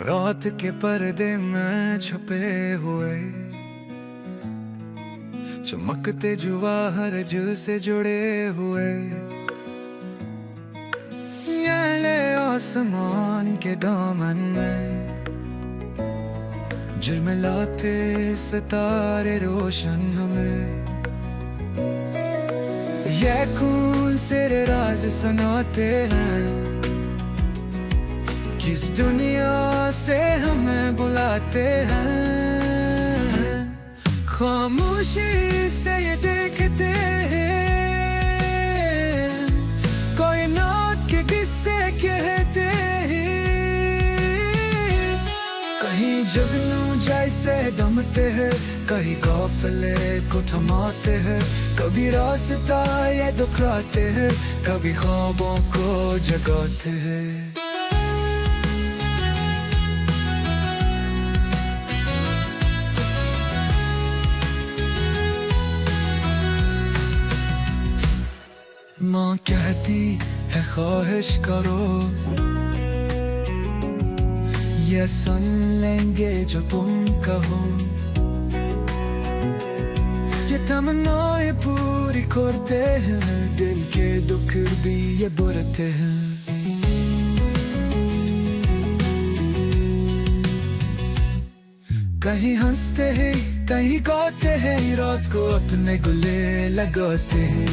रात के पर्दे में छुपे हुए चमकते जवाहर जल से जुड़े हुए नीले आसमान के दामन में झिलमिलाते सितारे रोशन हमें। ये कौन से राज सुनाते हैं, किस दुनिया से हमें बुलाते हैं। खामोशी से ये देखते हैं, कोई नात के किस्से कहते हैं। कहीं जुगनू जैसे दमते हैं, कहीं काफिले को थमाते हैं। कभी रास्ता ये दुखराते हैं, कभी ख्वाबों को जगाते हैं। माँ कहती है ख्वाहिश करो, ये सुन लेंगे जो तुम कहो। ये तमन्नाएं पूरी करते हैं, दिल के दुख भी ये बुरते हैं। कहीं हंसते हैं, कहीं गाते हैं, रात को अपने गले लगाते हैं।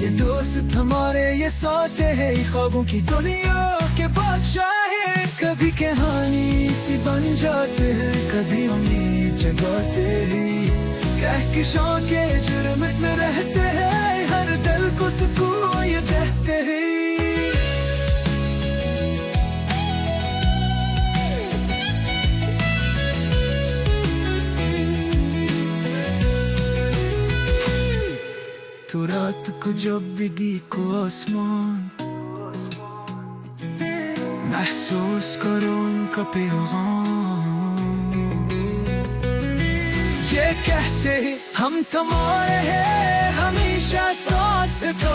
ये दोस्त हमारे ये साथ है, ख्वाबों की दुनिया के बादशाह है। कभी कहानी सी बन जाते हैं, कभी उम्मीद जगाते हैं। कहकशां के जुर्म में रहते हैं, हर दिल को सुकून ये देते हैं। तो रात को जब भी देखो आसमान, महसूस करो उनका पैगाम। ये कहते हैं हम तुम्हारे हैं, हमेशा साथ से तो